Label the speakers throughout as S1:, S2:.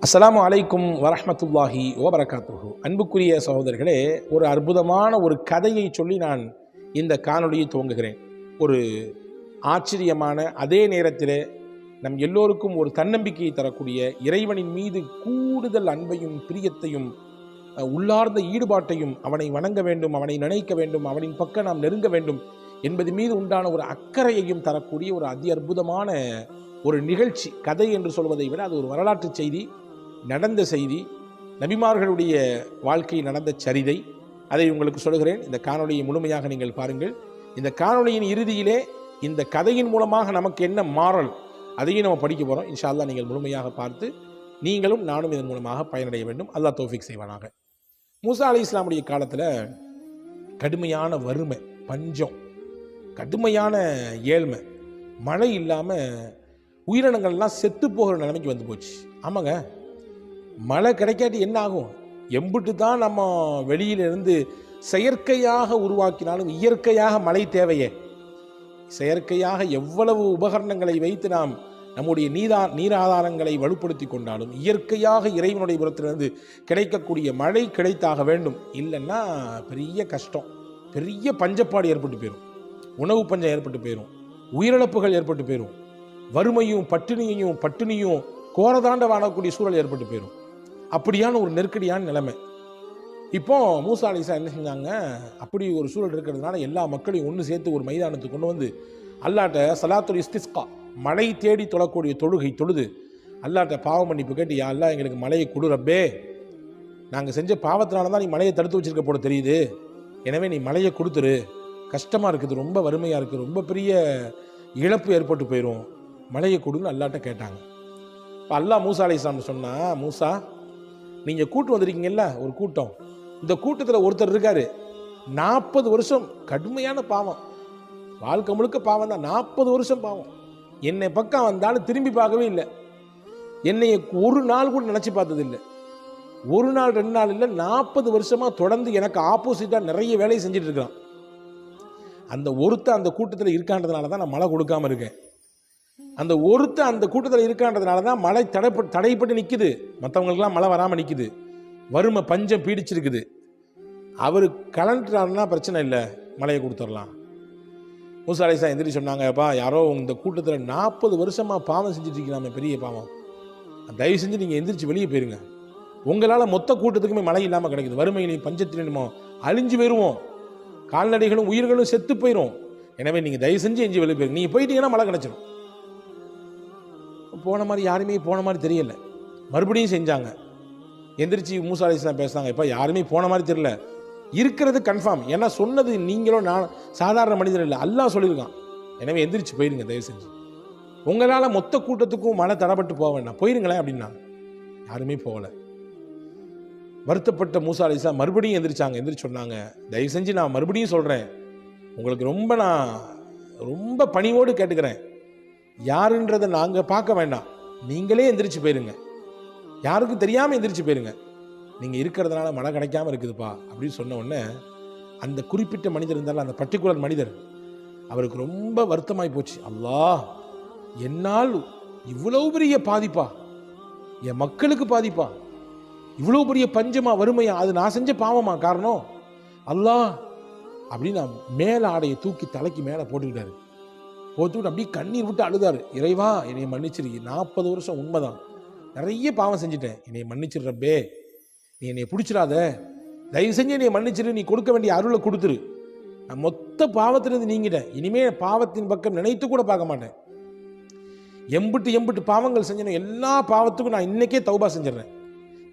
S1: அஸ்ஸலாமு அலைக்கும் வரஹ்மத்துல்லாஹி வபரகாத்துஹு. அன்புக்குரிய சகோதரர்களே, ஒரு அற்புதமான ஒரு கதையை சொல்லி நான் இந்த காணொளியை துவங்குகிறேன். ஒரு ஆச்சரியமான, அதே நேரத்தில் நம் எல்லோருக்கும் ஒரு தன்னம்பிக்கையை தரக்கூடிய, இறைவனின் மீது கூடுதல் அன்பையும் பிரியத்தையும் உள்ளார்ந்த ஈடுபாட்டையும், அவனை வணங்க வேண்டும், அவனை நினைக்க வேண்டும், அவனின் பக்கம் நாம் நெருங்க வேண்டும் என்பது மீது உண்டான ஒரு அக்கறையையும் தரக்கூடிய ஒரு அதி அற்புதமான ஒரு நிகழ்ச்சி. கதை என்று சொல்வதை விட அது ஒரு வரலாற்று செய்தி, நடந்த செய்தி, நபிமார்களுடைய வாழ்க்கையில் நடந்த சரிதை. அதை உங்களுக்கு சொல்கிறேன். இந்த காணொளியை முழுமையாக நீங்கள் பாருங்கள். இந்த காணொளியின் இறுதியிலே இந்த கதையின் மூலமாக நமக்கு என்ன மாறல், அதையும் நம்ம படிக்க போகிறோம். இன்ஷா அல்லாஹ் நீங்கள் முழுமையாக பார்த்து நீங்களும் நானும் இதன் மூலமாக பயனடைய வேண்டும். அல்லாஹ் தௌஃபீக் செய்வானாக. மூசா அலைஹிஸ்ஸலாமுடைய காலத்தில் கடுமையான வறுமை, பஞ்சம், கடுமையான ஏழ்மை, மழை இல்லாமல் உயிரினங்கள்லாம் செத்து போகிற நிலைமைக்கு வந்து போச்சு. ஆமாங்க, மழை கிடைக்காட்டி என்ன ஆகும்? எம்பிட்டு தான் நம்ம வெளியிலிருந்து செயற்கையாக உருவாக்கினாலும் இயற்கையாக மழை தேவையே. செயற்கையாக எவ்வளவு உபகரணங்களை வைத்து நாம் நம்முடைய நீராதாரங்களை வலுப்படுத்தி கொண்டாலும் இயற்கையாக இறைவனுடைய புறத்திலிருந்து கிடைக்கக்கூடிய மழை கிடைத்தாக வேண்டும். இல்லைன்னா பெரிய கஷ்டம், பெரிய பஞ்சப்பாடு ஏற்பட்டு போயிடும், உணவு பஞ்சம் ஏற்பட்டு போயிடும், உயிரிழப்புகள் ஏற்பட்டு போயிடும், வறுமையும் பட்டினியும் கோரதாண்ட வாழக்கூடிய சூழல் ஏற்பட்டு போயிடும். அப்படியான ஒரு நெருக்கடியான நிலைமை. இப்போ மூசா அலைஹிஸ்ஸலாம் என்ன செஞ்சாங்க? அப்படி ஒரு சூழல் இருக்கிறதுனால எல்லா மக்களையும் ஒன்று சேர்த்து ஒரு மைதானத்துக்கு கொண்டு வந்து அல்லாட்ட சலாத்துல் இஸ்திஸ்கா, மழை தேடி தொழக்கூடிய தொழுகை தொழுது அல்லாட்ட பாவ மன்னிப்பு கேட்டு, யா அல்லாஹ் எங்களுக்கு மழையை கொடு ரப்பே, நாங்கள் செஞ்ச பாவத்தினால தான் நீ மழையை தடுத்து வச்சிருக்க போல தெரியுது, எனவே நீ மழையை கொடுத்துரு, கஷ்டமாக இருக்குது, ரொம்ப வறுமையாக இருக்குது, ரொம்ப பெரிய இழப்பு ஏற்பட்டு போயிடும், மழையை கொடுன்னு அல்லாட்ட கேட்டாங்க. இப்போ அல்லாஹ் மூசா அலைஹிஸ்ஸலாம் சொன்னா, மூசா நீங்கள் கூட்டு வந்திருக்கீங்கல்ல ஒரு கூட்டம், இந்த கூட்டத்தில் ஒருத்தர் இருக்காரு, 40 வருஷம் கடுமையான பாவம், வாழ்க்கை முழுக்க பாவம் தான், 40 வருஷம் பாவம், என்னை பக்கம் வந்தாலும் திரும்பி பார்க்கவே இல்லை, என்னை ஒரு நாள் கூட நினச்சி பார்த்தது இல்லை, ஒரு நாள் 2 நாள் இல்லை, 40 வருஷமாக தொடர்ந்து எனக்கு ஆப்போசிட்டாக நிறைய வேலையை செஞ்சுட்டு இருக்கிறான். அந்த ஒருத்தர் அந்த கூட்டத்தில் இருக்கான்றதுனால தான் நான் மழை கொடுக்காம இருக்கேன். அந்த ஒருத்தர் அந்த கூட்டத்தில் இருக்கான்றதுனால தான் மழை தடைப்பட்டு நிற்குது, மற்றவங்களுக்கெல்லாம் மழை வராமல் நிற்குது, வறுமை பஞ்சம் பீடிச்சிருக்குது. அவர் கலண்டுறாருன்னா பிரச்சனை இல்லை, மழையை கொடுத்துடலாம். மூசா அலைஹிஸ்ஸலாம் எந்திரிச்சு சொன்னாங்கப்பா, யாரோ இந்த கூட்டத்தில் 40 வருஷமாக பாவம் செஞ்சுட்டு இருக்கிறாங்க, பெரிய பாவம், தயவு செஞ்சு நீங்கள் எந்திரிச்சு வெளியே போயிருங்க, உங்களால் மொத்த கூட்டத்துக்குமே மழை இல்லாமல் கிடைக்குது, வறுமையிலையும் பஞ்சத்திலும் அழிஞ்சு போயிடுவோம், கால்நடைகளும் உயிர்களும் செத்து போயிடும், எனவே நீங்கள் தயவு செஞ்சு எஞ்சி வெளியே போயிருங்க, நீங்கள் போயிட்டீங்கன்னா மழை கிடைச்சிடும். போன மாதிரி யாருமே போன மாதிரி தெரியல. மறுபடியும் செஞ்சாங்க. எந்திரிச்சு மூசா அலைஹிஸ்ஸலாம் பேசுனாங்க, இப்போ யாருமே போன மாதிரி தெரியல, இருக்கிறது கன்ஃபார்ம், ஏன்னா சொன்னது நீங்களும் நான் சாதாரண மனிதர் இல்லை, அல்லாஹ் சொல்லியிருக்கான், எனவே எந்திரிச்சு போயிருங்க தயவு செஞ்சு, உங்களால் மொத்த கூட்டத்துக்கும் மழை தடைப்பட்டு போக வேண்டாம், போயிருங்களேன் அப்படின்னா. யாருமே போகலை. வருத்தப்பட்ட மூசா அலைஹிஸ்ஸலாம் மறுபடியும் எந்திரிச்சாங்க. எந்திரிச்சு சொன்னாங்க, தயவு செஞ்சு நான் மறுபடியும் சொல்கிறேன், உங்களுக்கு நான் ரொம்ப பணிவோடு கேட்டுக்கிறேன், யாருன்றதை நாங்கள் பார்க்க வேண்டாம், நீங்களே எந்திரிச்சு போயிருங்க, யாருக்கும் தெரியாமல் எந்திரிச்சு போயிருங்க, நீங்கள் இருக்கிறதுனால மழை கிடைக்காம இருக்குதுப்பா அப்படின்னு சொன்ன உடனே அந்த குறிப்பிட்ட மனிதர் இருந்தாலும், அந்த பர்டிகுலர் மனிதர், அவருக்கு ரொம்ப வருத்தமாகி போச்சு. அல்லாஹ், என்னால் இவ்வளவு பெரிய பாதிப்பா, என் மக்களுக்கு பாதிப்பா, இவ்வளோ பெரிய பஞ்சமா வறுமையா, அது நான் செஞ்ச பாவமா காரணம் அல்லாஹ் அப்படின்னு மேலே ஆடையை தூக்கி தலைக்கு மேலே போட்டுக்கிட்டாரு. போட்டுவிட்டு அப்படியே கண்ணீர் விட்டு அழுதாரு, இறைவா என்னை மன்னிச்சிரு, 40 வருஷம் உண்மைதான், நிறைய பாவம் செஞ்சுட்டேன், என்னை மன்னிச்சிரு ரப்பே, நீ என்னை பிடிச்சிடாத, தயவு செஞ்சு என்னை மன்னிச்சிரு, நீ கொடுக்க வேண்டிய அருளை கொடுத்துரு, நான் மொத்த பாவத்திலிருந்து நீங்கிட்டேன், இனிமேல் பாவத்தின் பக்கம் நினைத்து கூட பார்க்க மாட்டேன், எம்பிட்டு பாவங்கள் செஞ்சேன், எல்லா பாவத்துக்கும் நான் இன்னைக்கே தௌபா செஞ்சிடறேன்,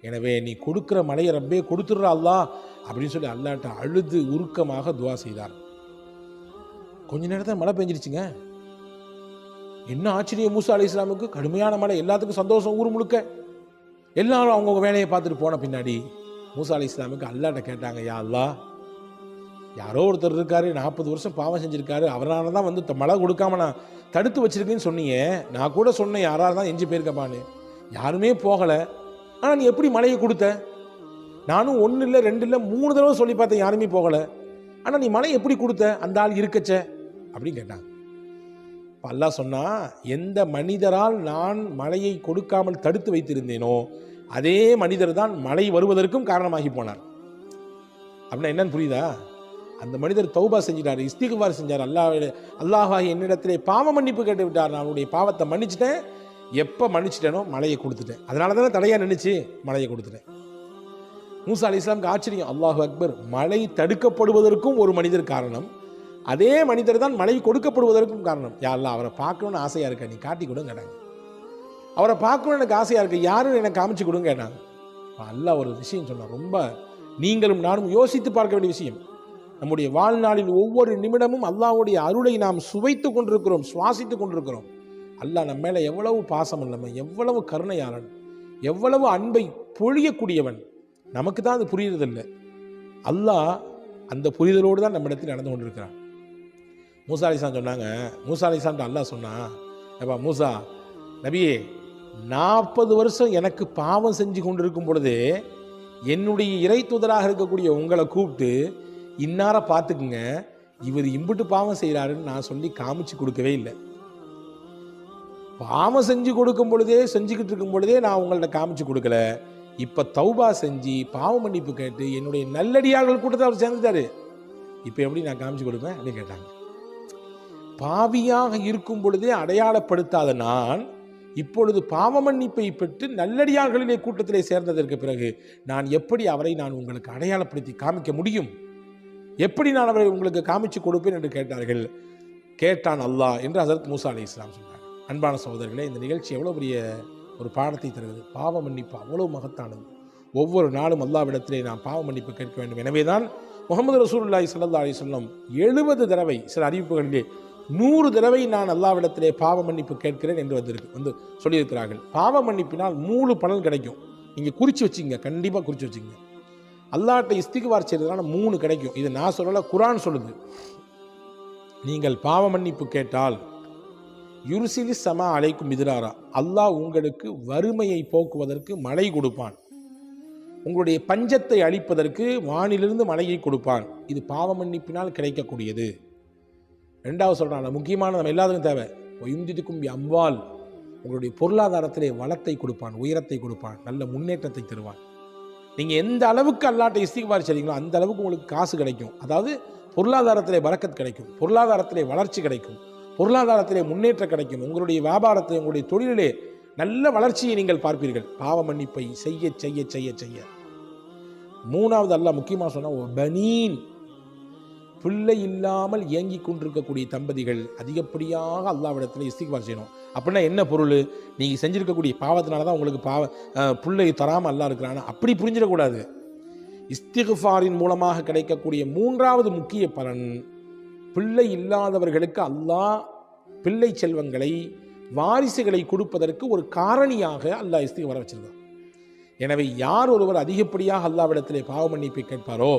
S1: எனவே நீ கொடுக்குற மலையை ரப்பே கொடுத்துடுற அல்லாஹ் அப்படின்னு சொல்லி அல்லாட்ட அழுது உருக்கமாக துவா செய்தார். கொஞ்ச நேரத்தில் மழை பெஞ்சிருச்சுங்க. என்ன ஆச்சரியம், மூசா அலைஹிஸ்ஸலாமுக்கு கடுமையான மழை, எல்லாத்துக்கும் சந்தோஷம், ஊர் முழுக்க எல்லாரும் அவங்கவுங்க வேலையை பார்த்துட்டு போன பின்னாடி மூசா அலைஹிஸ்ஸலாமுக்கு அல்லாட்ட கேட்டாங்க, யா அல்லாஹ், யாரோ ஒருத்தர் இருக்காரு, 40 வருஷம் பாவம் செஞ்சிருக்காரு, அவரால் தான் வந்து மழை கொடுக்காம நான் தடுத்து வச்சிருக்கேன்னு சொன்னீங்க, நான் கூட சொன்னேன் யாராவது தான் எஞ்சி போயிருக்கப்பான்னு, யாருமே போகலை, ஆனால் நீ எப்படி மழையை கொடுத்த? நானும் 1 இல்லை 2 இல்லை 3 தடவை சொல்லி பார்த்தேன், யாருமே போகலை, ஆனால் நீ மழை எப்படி கொடுத்த? அந்த ஆள் இருக்கச்ச அப்படின்னு கேட்டாங்க. அல்லாஹ் சொன்னா, எந்த மனிதரால் நான் மழையை கொடுக்காமல் தடுத்து வைத்திருந்தேனோ அதே மனிதர் தான் மழை வருவதற்கும் காரணமாகி போனார். அப்படின்னா என்னன்னு புரியுதா? அந்த மனிதர் தௌபா செஞ்சிட்டார், இஸ்திக்பார் செஞ்சார், அல்லாஹ் என்னிடத்திலே பாவ மன்னிப்பு கேட்டு விட்டார், நான் அவனுடைய பாவத்தை மன்னிச்சிட்டேன், எப்போ மன்னிச்சிட்டேனோ மழையை கொடுத்துட்டேன், அதனால தானே தடையாக நினைச்சு மழையை கொடுத்துட்டேன். மூசா அலைஹிஸ்ஸலாமுக்கு ஆச்சரியம், அல்லாஹு அக்பர், மழை தடுக்கப்படுவதற்கும் ஒரு மனிதர் காரணம், அதே மனிதர் தான் மழை கொடுக்கப்படுவதற்கும் காரணம். யா அல்லாஹ், அவரை பார்க்கணும்னு ஆசையாக இருக்க, நீ காட்டி கொடுங்க கேட்டாங்க. அவரை பார்க்கணும்னு எனக்கு ஆசையாக இருக்கு, யாரும் எனக்கு காமிச்சு கொடுங்க கேட்டாங்க. அல்லாஹ் ஒரு விஷயம் சொன்னார், ரொம்ப நீங்களும் நானும் யோசித்து பார்க்க வேண்டிய விஷயம். நம்முடைய வாழ்நாளில் ஒவ்வொரு நிமிடமும் அல்லாஹ்வுடைய அருளை நாம் சுவைத்து கொண்டிருக்கிறோம், சுவாசித்து கொண்டிருக்கிறோம். அல்லாஹ் நம்ம மேலே எவ்வளவு பாசம் உள்ளவன், எவ்வளவு கருணையாளன், எவ்வளவு அன்பை பொழியக்கூடியவன், நமக்கு தான் அது புரியுறதில்லை. அல்லாஹ் அந்த புரிதலோடு தான் நம்ம இடத்தில் நடந்து கொண்டிருக்கிறான். மூசா அலைஹிஸ்ஸலாம் சொன்னாங்க, மூசா அலைஹிஸ்ஸலாம்ட்ட அல்லாஹ் சொன்னா, ஏப்பா மூசா நபியே, 40 வருஷம் எனக்கு பாவம் செஞ்சு கொண்டிருக்கும் பொழுதே என்னுடைய இறை தூதராக இருக்கக்கூடிய உங்களை கூப்பிட்டு இன்னார பார்த்துக்குங்க, இவர் இம்புட்டு பாவம் செய்கிறாருன்னு நான் சொல்லி காமிச்சு கொடுக்கவே இல்லை. பாவம் செஞ்சு கொடுக்கும் பொழுதே, செஞ்சுக்கிட்டு இருக்கும் பொழுதே நான் உங்கள்ட்ட காமிச்சு கொடுக்கல. இப்போ தௌபா செஞ்சு பாவ மன்னிப்பு கேட்டு என்னுடைய நல்லடியார்கள் கூட்டத்தை அவர் சேர்ந்துட்டாரு, இப்போ எப்படி நான் காமிச்சு கொடுப்பேன் அப்படின்னு கேட்டாங்க. பாவியாக இருக்கும் பொழுதே அடையாளப்படுத்தாத நான் இப்பொழுது பாவ மன்னிப்பை பெற்று நல்லடியார்களிலே கூட்டத்திலே சேர்ந்ததற்கு பிறகு நான் எப்படி அவரை நான் உங்களுக்கு அடையாளப்படுத்தி காமிக்க முடியும், எப்படி நான் அவரை உங்களுக்கு காமிச்சு கொடுப்பேன் என்று கேட்டார்கள். கேட்டான் அல்லாஹ் என்று ஹஸரத் மூசா அலைஹிஸ்ஸலாம் சொன்னார். அன்பான சகோதரர்களே, இந்த நிகழ்ச்சி எவ்வளோ பெரிய ஒரு பாடத்தை தருகிறது. பாவ மன்னிப்பு அவ்வளோ மகத்தானது. ஒவ்வொரு நாளும் அல்லாஹ்விடத்திலே நாம் பாவ மன்னிப்பு கேட்க வேண்டும். எனவே தான் முஹம்மது ரசூலுல்லாஹி ஸல்லல்லாஹு அலைஹி வஸல்லம் 70 தடவை, சில அறிவிப்புகளிலே 100 தடவை நான் அல்லாஹ்விடத்திலே பாவ மன்னிப்பு கேட்கிறேன் என்று வந்து சொல்லியிருக்கிறார்கள். பாவ மன்னிப்பினால் 3 பலன் கிடைக்கும். நீங்கள் குறித்து வச்சுங்க, கண்டிப்பாக குறித்து வச்சுங்க. அல்லாஹ்ட்ட இஸ்திக்பார் செய்கிறதுனால 3 கிடைக்கும். இது நான் சொல்லலை, குர்ஆன் சொல்லுது. நீங்கள் பாவ மன்னிப்பு கேட்டால் யுர்சிலி சமா அலைக்கும் மிதுராரா, அல்லாஹ் உங்களுக்கு வறுமையை போக்குவதற்கு மழை கொடுப்பான், உங்களுடைய பஞ்சத்தை அழிப்பதற்கு வானிலிருந்து மழையை கொடுப்பான். இது பாவ மன்னிப்பினால் கிடைக்கக்கூடியது. 2வது சொல்கிறாங்க, முக்கியமான நம்ம எல்லாத்துக்கும் தேவை, ஒயுந்திதுக்கும் அம்வால், உங்களுடைய பொருளாதாரத்திலே வளத்தை கொடுப்பான், உயரத்தை கொடுப்பான், நல்ல முன்னேற்றத்தை தருவான். நீங்கள் எந்த அளவுக்கு அல்லாஹ்ட்ட இஸ்திக்பார் செய்றீங்களோ அந்த அளவுக்கு உங்களுக்கு காசு கிடைக்கும். அதாவது பொருளாதாரத்திலே பரக்கத் கிடைக்கும், பொருளாதாரத்திலே வளர்ச்சி கிடைக்கும், பொருளாதாரத்திலே முன்னேற்றம் கிடைக்கும், உங்களுடைய வியாபாரத்தில், உங்களுடைய தொழிலிலே நல்ல வளர்ச்சியை நீங்கள் பார்ப்பீர்கள். பாவ மன்னிப்பை செய்ய செய்ய செய்ய செய்ய. 3வது அல்லாஹ் முக்கியமாக சொன்னால், பனீன், பிள்ளை இல்லாமல் ஏங்கி கொண்டிருக்கக்கூடிய தம்பதிகள் அதிகப்படியாக அல்லாஹ்விடத்தில் இஸ்திக்பார் செய்யணும். அப்படின்னா என்ன பொருள்? நீங்கள் செஞ்சுருக்கக்கூடிய பாவத்தினால தான் உங்களுக்கு பிள்ளை தராமல் அல்லாஹ் இருக்கிறானா, அப்படி புரிஞ்சிடக்கூடாது. இஸ்திக்பாரின் மூலமாக கிடைக்கக்கூடிய 3வது முக்கிய பலன், பிள்ளை இல்லாதவர்களுக்கு அல்லாஹ் பிள்ளை செல்வங்களை, வாரிசுகளை கொடுப்பதற்கு ஒரு காரணியாக அல்லாஹ் இஸ்திக்பாரை வச்சிருக்கான். எனவே யார் ஒருவர் அதிகப்படியாக அல்லாஹ்விடத்திலே பாவ மன்னிப்பை கேட்பாரோ,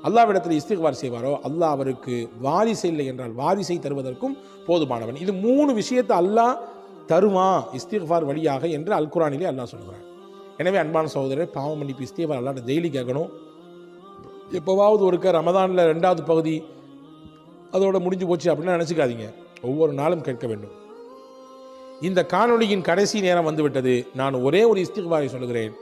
S1: அல்லாஹ்விடத்தில் இஸ்திக்பார் செய்வாரோ, அல்லாஹ் அவருக்கு வாரிசு இல்லை என்றால் வாரிசை தருவதற்கும் போதுமானவன். இது 3 விஷயத்தை அல்லாஹ் தருவான் இஸ்திக்பார் வழியாக என்று அல் குர்ஆனிலே அல்லாஹ் சொல்கிறான். எனவே அன்பான சகோதரர், பாவ மன்னிப்பு இஸ்திக்பார் அல்லாஹ்ட்ட டெய்லி கேட்கணும். எப்போவாவது ஒருக்க ரமதானில் 2வது பகுதி அதோட முடிஞ்சு போச்சு அப்படின்னு நினச்சிக்காதீங்க, ஒவ்வொரு நாளும் கேட்க வேண்டும். இந்த காணொளியின் கடைசி நேரம் வந்துவிட்டது. நான் ஒரே ஒரு இஸ்திக்பாரை சொல்கிறேன்.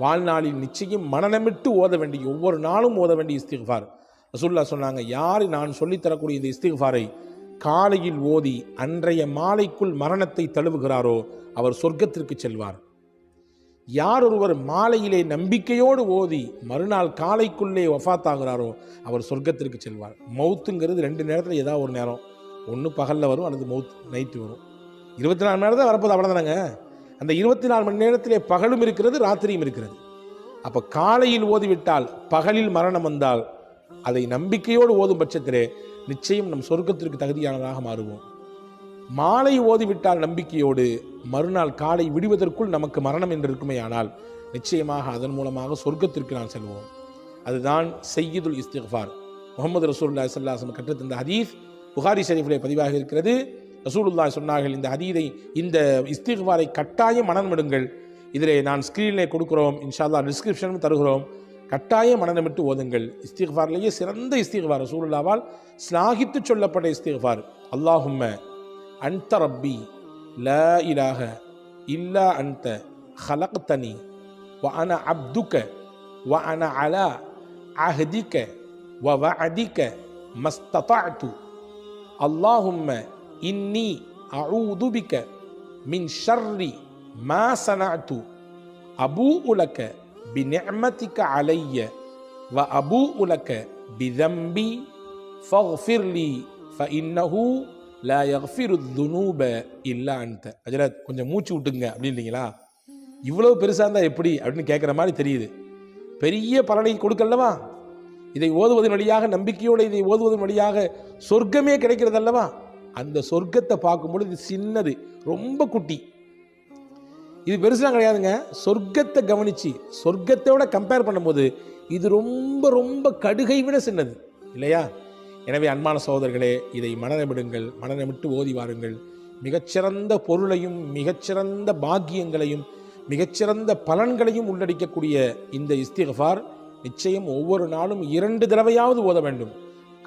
S1: வாழ்நாளில் நிச்சயம் மனநமிட்டு ஓத வேண்டிய, ஒவ்வொரு நாளும் ஓத வேண்டிய இஸ்திக்பார். ரசூலுல்லாஹ் சொன்னாங்க, யார் நான் சொல்லித்தரக்கூடிய இந்த இஸ்திக்பாரை காலையில் ஓதி அன்றைய மாலைக்குள் மரணத்தை தழுவுகிறாரோ அவர் சொர்க்கத்திற்கு செல்வார். யார் ஒருவர் மாலையிலே நம்பிக்கையோடு ஓதி மறுநாள் காலைக்குள்ளே வஃபாத்தாகிறாரோ அவர் சொர்க்கத்திற்கு செல்வார். மவுத்துங்கிறது 2 நேரத்தில் ஏதாவது ஒரு நேரம், ஒன்று பகலில் வரும் அல்லது மவுத் நைட்டு வரும். 24 மணி நேரம் தான் வரப்போது, அவ்வளோதானங்க. அந்த 24 மணி நேரத்திலே பகலும் இருக்கிறது, ராத்திரியும் இருக்கிறது. அப்போ காலையில் ஓதிவிட்டால், பகலில் மரணம் வந்தால், அதை நம்பிக்கையோடு ஓதும் பட்சத்திலே நிச்சயம் நம் சொர்க்கத்திற்கு தகுதியானதாக மாறுவோம். மாலை ஓதிவிட்டால் நம்பிக்கையோடு, மறுநாள் காலை விடுவதற்குள் நமக்கு மரணம் என்று இருக்குமே ஆனால் நிச்சயமாக அதன் மூலமாக சொர்க்கத்திற்கு நான் செல்வோம். அதுதான் சய்யிதுல் இஸ்திக்பார். முஹம்மது ரசூலுல்லாஹி ஸல்லல்லாஹு அலைஹி வஸல்லம் கற்றுத்தந்த ஹதீஸ் புகாரி ஷரீஃபிலே பதிவாக இருக்கிறது. ரசூலுல்லாஹி சொன்னார்கள், இந்த ஹதீதை, இந்த இஸ்திக்பாரை கட்டாயம் மனனமிடுங்கள். இதிலே நான் ஸ்க்ரீனிலே கொடுக்குறோம், இன்ஷா அல்லாஹ் டிஸ்கிரிப்ஷனும் தருகிறோம். கட்டாயம் மனனமிட்டு ஓதுங்கள். இஸ்திக்பார்லேயே சிறந்த இஸ்திக்பார், ரசூலுல்லாஹ்வால் ஸ்லாகித்து சொல்லப்பட்ட இஸ்திக்பார், அல்லாஹும்ம அன்த ரப்பி லா இலாஹ இல்லா அன்த ஹலக்தனி وأنا عبدك وأنا على عهدك ووعدك ما استطعت اللهم إني أعوذ بك من شر ما صنعت أبوء لك بنعمتك علي وأبوء لك بذنبي فاغفر لي فإنه لا يغفر الذنوب إلا أنت. அஜரத் கொஞ்சம் மூச்சு விட்டுங்க அப்படின்றீங்களா? இவ்வளவு பெருசாக இருந்தால் எப்படி அப்படின்னு கேட்குற மாதிரி தெரியுது. பெரிய பலனை கொடுக்கல்லவா? இதை ஓதுவதன் வழியாக, நம்பிக்கையோடு இதை ஓதுவதன் வழியாக சொர்க்கமே கிடைக்கிறது அல்லவா? அந்த சொர்க்கத்தை பார்க்கும்போது இது சின்னது, ரொம்ப குட்டி. இது பெருசுலாம் கிடையாதுங்க. சொர்க்கத்தை கவனிச்சு சொர்க்கத்தோட கம்பேர் பண்ணும்போது இது ரொம்ப ரொம்ப கடுகை விட சின்னது இல்லையா? எனவே அன்பான சகோதரர்களே, இதை மனநமிடுங்கள், மனநமிட்டு ஓதி வாருங்கள். மிகச்சிறந்த பொருளையும் மிகச்சிறந்த பாக்கியங்களையும் மிகச்சிறந்த பலன்களையும் உள்ளடக்கக்கூடிய இந்த இஸ்திக்ஃபார் நிச்சயம் ஒவ்வொரு நாளும் 2 தடவையாவது ஓத வேண்டும்.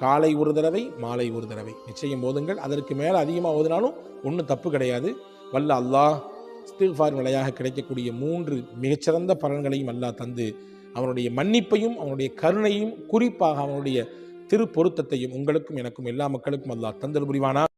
S1: காலை ஒரு தடவை, மாலை ஒரு தடவை நிச்சயம் ஓதுங்கள். அதற்கு மேலே அதிகமாக ஓதினாலும் ஒன்றும் தப்பு கிடையாது. வல்ல அல்லாஹ் இஸ்திக்ஃபார் நிலையாக கிடைக்கக்கூடிய 3 மிகச்சிறந்த பலன்களையும் அல்லாஹ் தந்து அவனுடைய மன்னிப்பையும் அவனுடைய கருணையும் குறிப்பாக அவனுடைய திரு பொருத்தத்தையும் உங்களுக்கும் எனக்கும் எல்லா மக்களுக்கும் அல்லாஹ் தந்தல் புரிவானா.